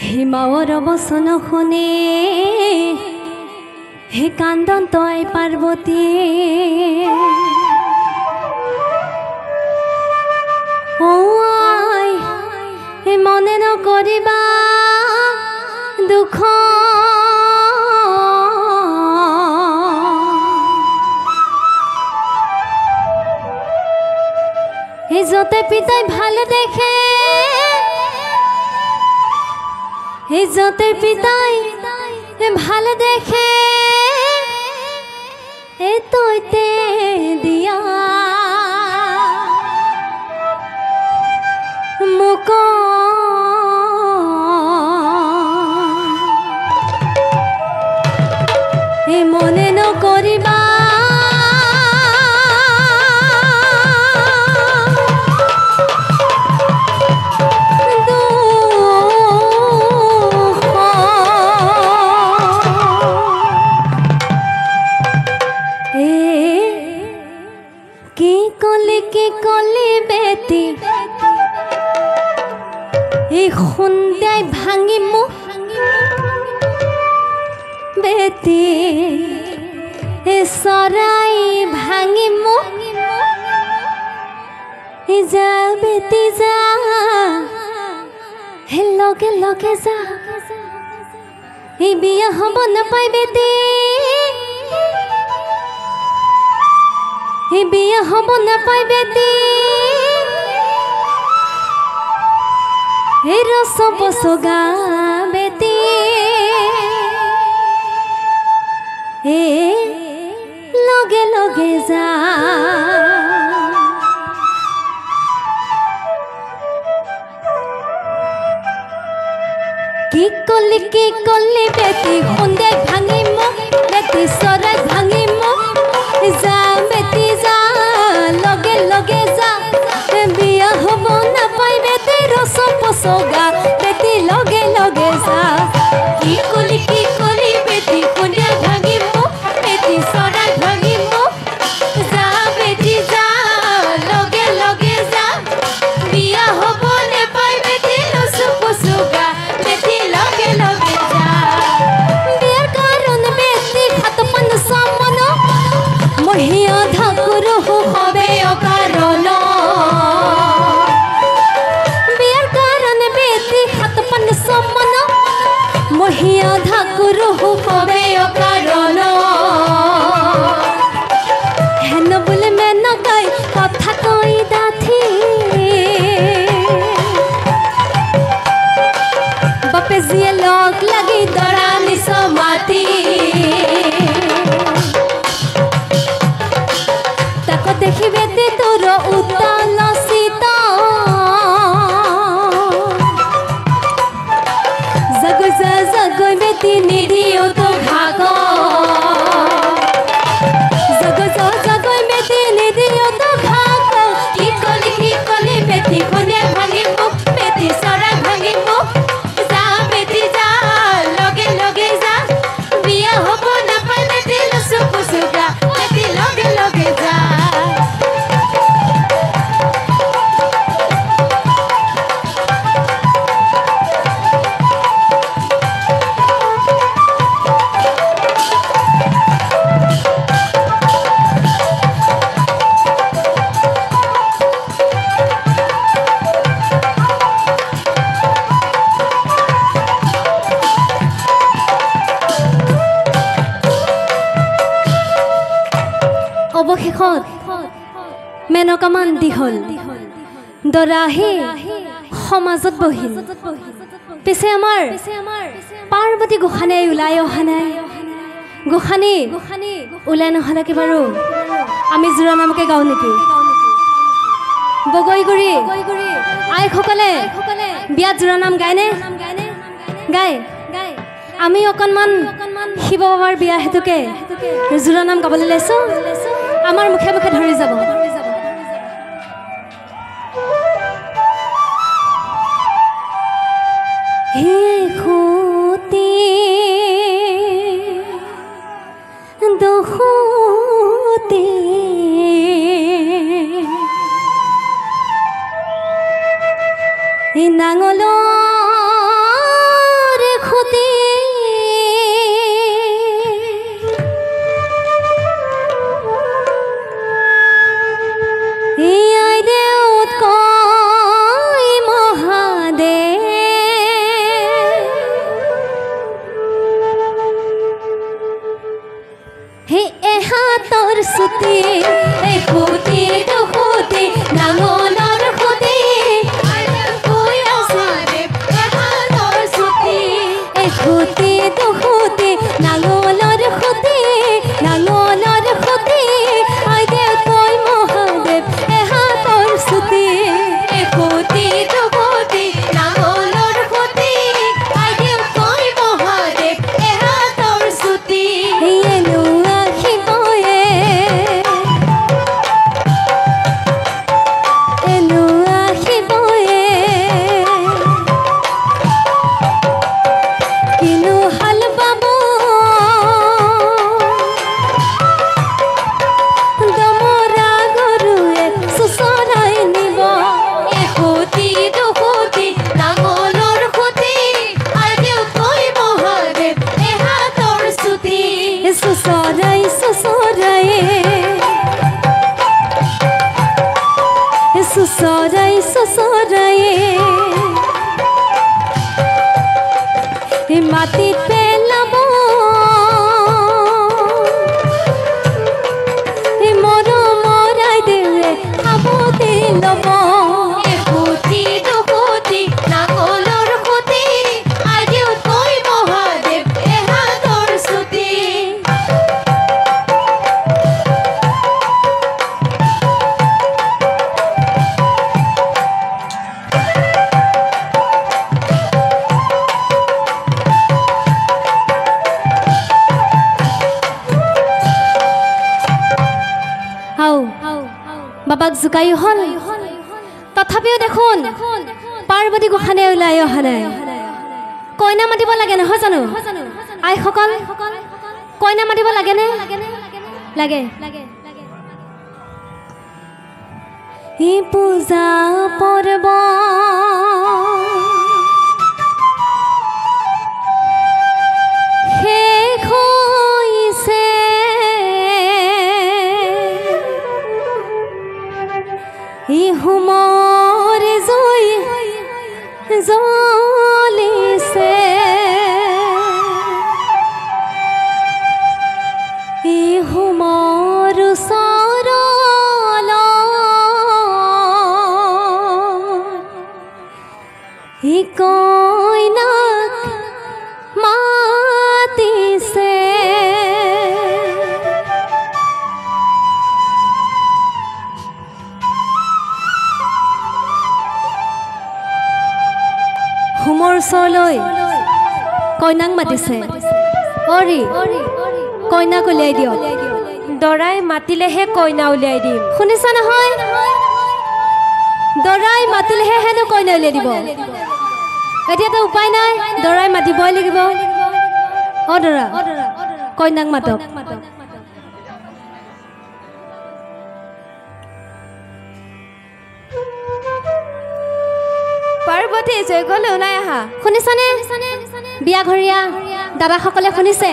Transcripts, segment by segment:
হিমাৱৰ বচন শুনি হে কান্দন তই পাৰ্বতী হে মনে নকৰিবা দুখ হে যতে পিতাই ভাল দেখে হে যতে পিতাই ভাল দেখে এ তইতে দিয়া মুক এ মনে নকৰিবা কি কলি বেটি এই খুন্দাই ভাঙি মোক বেটি এ চৰাই ভাঙি মোক যা বেটি যা হে লগে লগে যা এই বিয়া হ'ব নাপায় বেটি এই বিয়া হ'ব নাপায় বেটি এই ৰস বসগা বেটি এ লগে লগে যা কি কলি বেটি খুন্দে ভাঙি মোক বেটি চৰাই ভাঙি মোক যা বেটি যা লগে লগে যা বিয়া হ'ব নাপায় বেটি ৰস বসগা বেটি লগে লগে যা কি কলি বেটি খুন্দে ভাঙি মোক বেটি চৰাই ভাঙি মোক যা বেটি যা লগে লগে যা বিয়া হ'ব নাপায় বেটি ৰস বসগা বেটি লগে লগে যা বিয়াৰ কাৰণে বেটি হাত পান সামন মহিয়া ঠাকুৰ হবে অকাৰণ বিয়াৰ কাৰণে বেটি হাত পান সামন মহিয়া ঠাকুর হবে অকারণ হেন বলে মেন গাই কথা কই দাথি বাপে জিয়ে লগ লাগি দৰা নিছ মাতি তাক দেখিবে তে তোর উত্তাল সীতা জগৈ বেটি নিদিও তো ভাগ জগৈ বেটি নিদিও তো ভাগ কি কলি বেটি খুনে ভাঙি মোক বেটি চৰাই ভাঙি মোক যা বেটি যা লগে লগে যা বিয়া হ'ব নাপায় বেটি লচু পুচুগা বেটি লগে লগে যা অৱশেষত মেনকামান দীঘল দৰাহে সমাজত বহিল পিছে আমাৰ পাৰ্বতী গোসাঁনীয়ে ওলাই অহা নাই গোসাঁনী ওলাই নহ'লে বাৰু আমি জোৰানামকে গাওঁ নেকি বগৈগুৰি আইসকলে বিয়াত জোৰানাম গায়নে গায় আমি অকণমান শিৱ বাবাৰ বিয়া হেতুকে জোৰানাম গাবলৈ লৈছোঁ আমাৰ মুখে মুখে ধৰি যাব হে খুতি দুখুতি নাঙল তোৰ ছুটি এই খুটি দুখুটি নাঙলৰ খুটি কৈ আছে এহাতৰ ছুটি এই খুটি দুখুটি নাঙলৰ খুটি আই দে তই মহাদেৱ এহাতৰ ছুটি এই খুটি দুখুটি নাঙলৰ খুটি আই দে তই মহাদেৱ এহাতৰ ছুটি এনো আহিবয়ে কিনো হাল বাব দমৰা গৰুৱে চুচৰাই নিব এখুটি দুখুটি নাঙলৰ খুটি আই দেউ তই মহাদেৱ এহাতৰ ছুটি চুচৰাই মাটিত পেলাব মৰমৰাই দেৱে সাৱতি ল'ব এখুটি দুখুটি নাঙলৰ খুটি আই দেউ তই মহাদেৱ এহাতৰ ছুটি বাবাক জোকায়ো হল তথাপিও দেখোন পাৰ্বতী গোসাঁনে ওলাই অহা নাই কইনা মাতিব লাগে নহয় জানো আইসকল কইনা মাতিব লাগেনে লাগে এই পূজা পৰ্ব শেষ হৈছে এই হোমৰ জুই জ্বলিছে এই হোমৰ ওচৰত এই কইনাক মাতিছে হোমৰ ওচৰলৈ কইনাক মাতিছে অৰি কইনাক উলিয়াই দিয়ক দৰাই মাতিলেহে কইনা উলিয়াই দিম শুনিছা নহয় দৰাই মাতিলেহে হেনো কইনা উলিয়াই দিব এতিয়াতো উপায় নাই দৰাই মাতিবই লাগিব অ দৰা কইনাক মাতক পাৰ্বতী জয়গলৈ ওলাই আহা শুনিছানে বিয়া ঘৰীয়া দাদাসকলে শুনিছে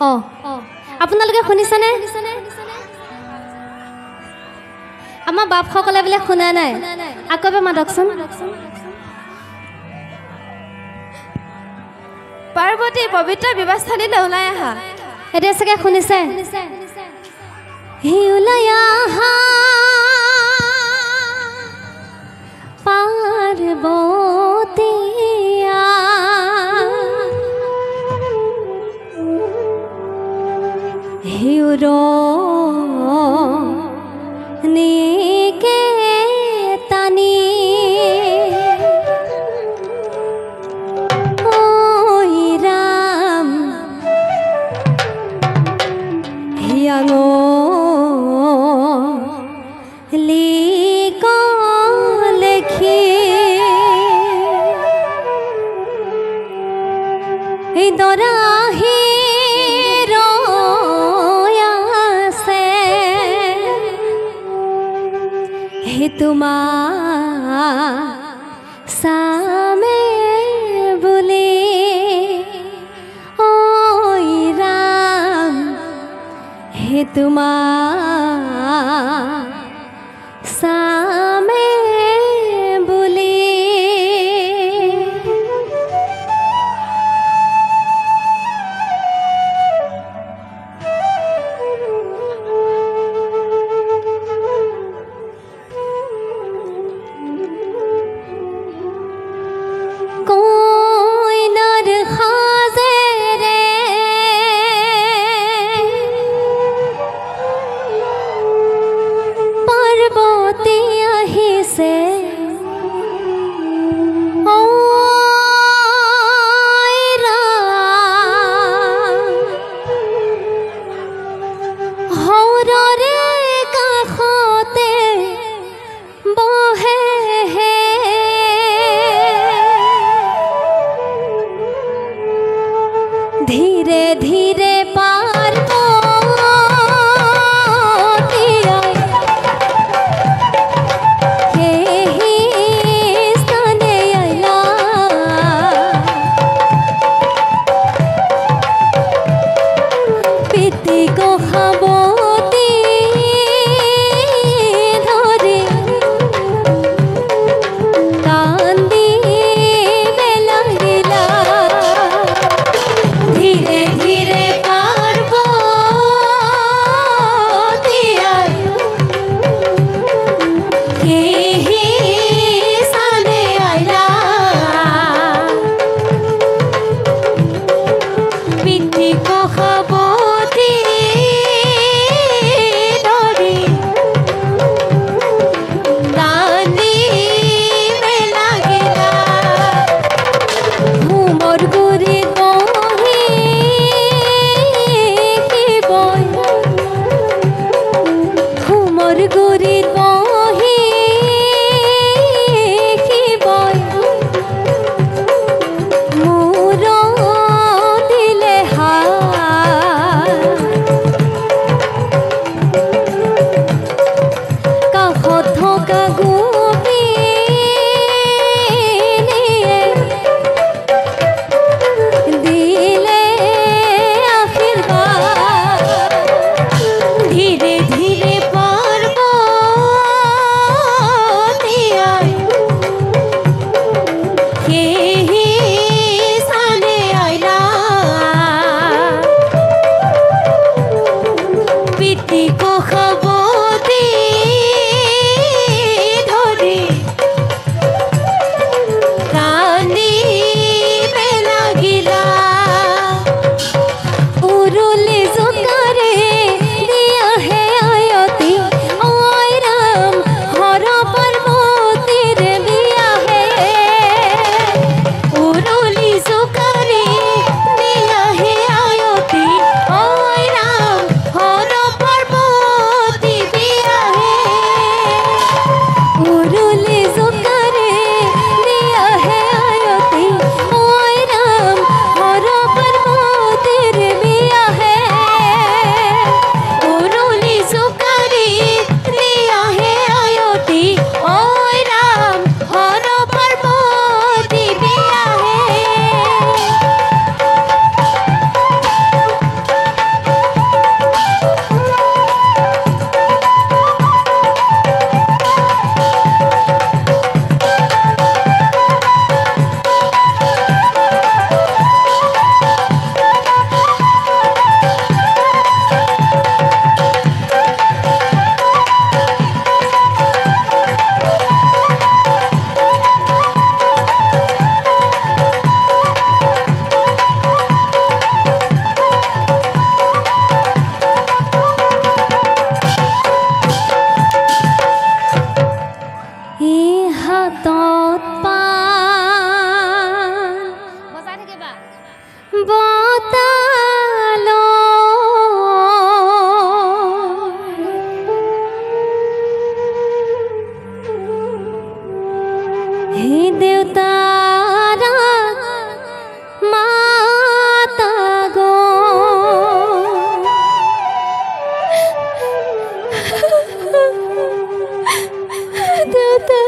অ আপোনালোকে শুনিছেনে আমাৰ বাপসকলে বোলে শুনা নাই আকৌ এবাৰ মাতকচোন পাৰ্বতী পবিত্ৰ বিবাহস্থানীলৈ ওলাই আহা এতিয়া চাগে শুনিছে ওলাই আহা পাৰ্বতীয়া হিউৰ নিকে টানি ঐ ৰাম হিয়াঙ লিক লেখি এই দৰাহি ৰয়াছে হে তোমাৰ চামে বুলি ঐ ৰাম হে তোমাৰ চামে বুলি দেউতাৰা মাতা গো দেউতা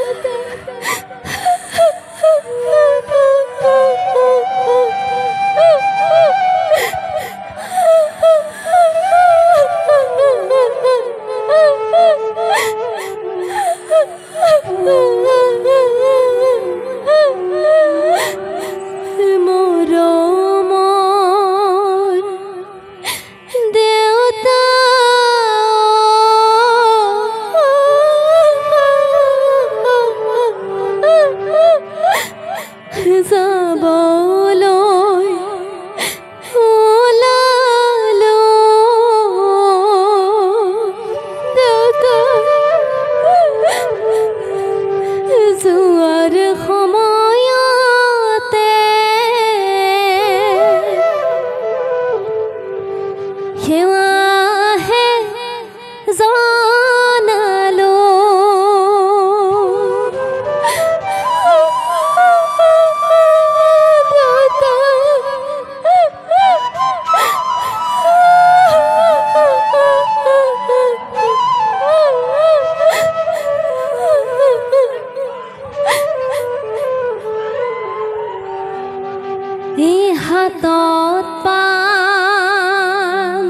হাতত পান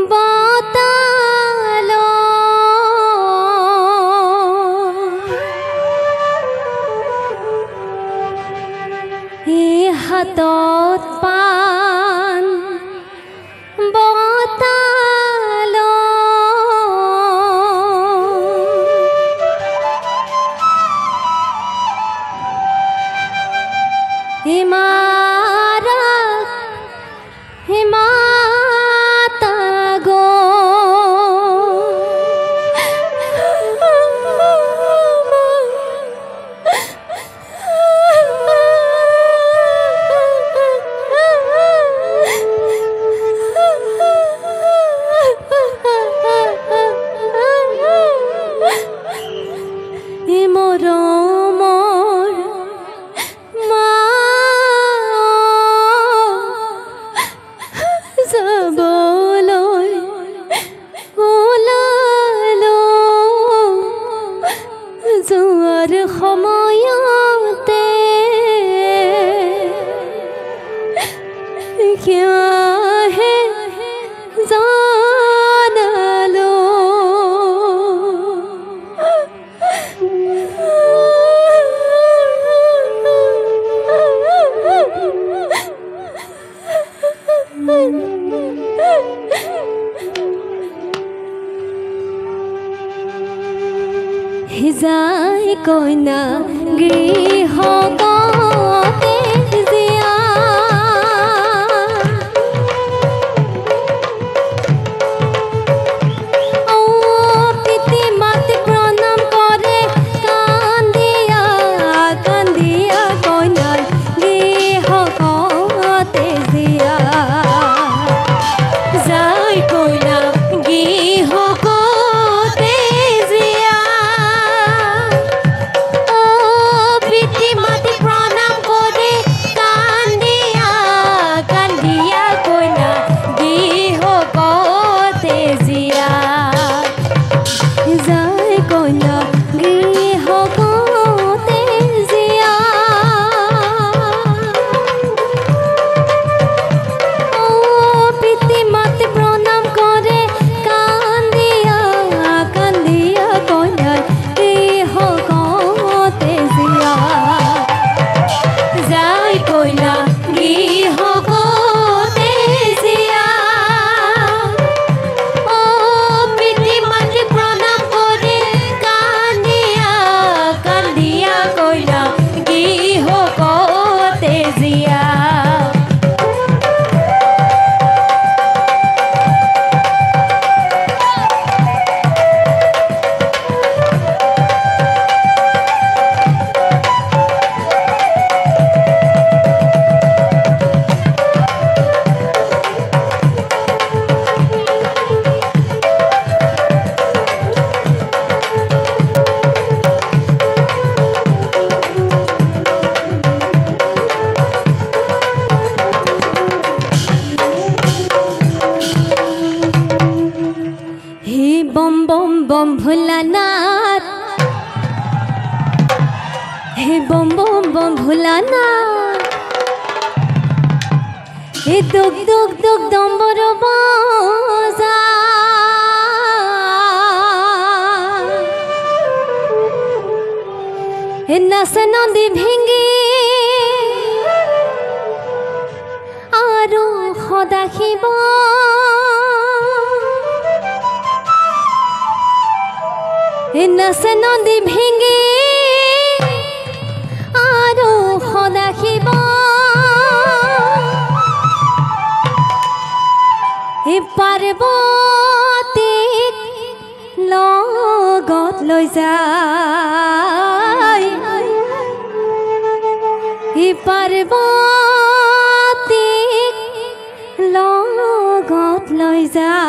বতাল হাতত পান বতাল মাতা গো মৰমৰ মা যাবলৈ ওলালো যোৱাৰ সময়তে কিয়াহে জানালো যায় কইনা গৃহ গতে জিয়া পিতৃ মাতৃ প্ৰণাম কৰে কান্দিয়া কান্দিয়া কইনাৰ গৃহ গতে জিয়া যায় কইনা গৃহ গতে জিয়া बम बम बम भुलाना ए दुख दुख दुख दम्बर बाजा ए नाचे नदी भेंगे आरो सदाखिब ए नाचे नदी भेंगे आरो सदाखिब ए पार्वतीक लगत লৈ যায় ए पार्वतीक लगत লৈ যায়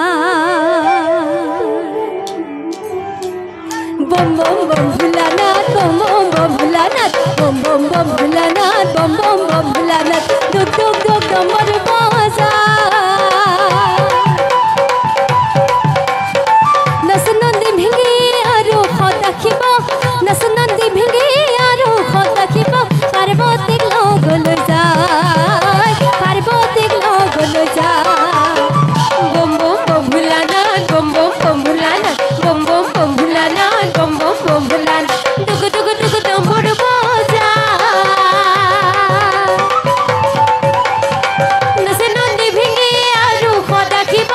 बम बम बम भुलानाथ बम बम बम भुलानाथ बम बम बम भुलानाथ बम बम बम भुलानाथ दुख दुख दुख दम्बर बाजा नस नदी भेंगे आरो सदाखिब नस नदी भेंगे आरो सदाखिब पार्वतीक लगলৈ যায় पार्वतीक लगলৈ যায় बम बम बम भुलानाथ बम बम बम भुलानाथ बम बम बम भुलानाथ बम बम बम भुलानाथ दुख दुख दुख दम्बर बाजा नसे नदी भेंगे आरो सदाखिब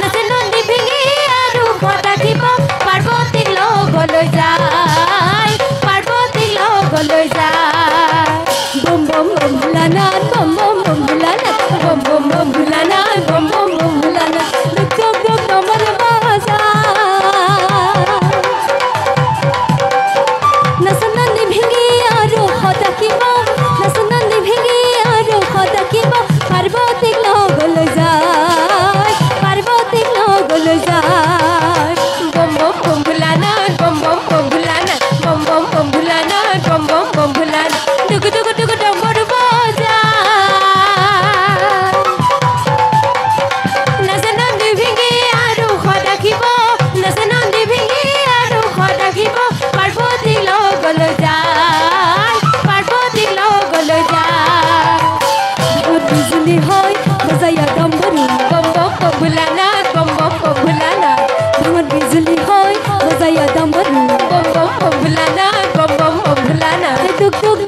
नसे नदी भेंगे आरो सदाखिब पार्वतीक लगলৈ যায় पार्वतीक लगলৈ যায় बम बम बम भुलानाथ बम बम बम भुलानाथ बम बम बम भुलानाथ बम बम बम भुलानाथ दुख दुख दुख दम्बर बाजा नस नदी भेंगे आरो सदाखिब नस नदी भेंगे आरो सदाखिब पार्वतीक लगলৈ যায় पार्वतीक लगলৈ যায় बम बम बम भुलानाथ बम बम बम भुलानाथ बम बम बम भुलानाथ बम बम बम भुलानाथ दुख दुख दुख दम्बर बाजा नस नदी भेंगे आरो सदाखिब नस नदी भेंगे आरो सदाखिब पार्वतीक लगলৈ যায় पार्वतीक लगলৈ যায় बिजुली হয় बजाया डम्बरू बम बम बम भुलानाथ बम बम बम भुलानाथ बिजुली হয় बजाया डम्बरू बम बम बम भुलानाथ बम बम बम भुलानाथ दुख दुख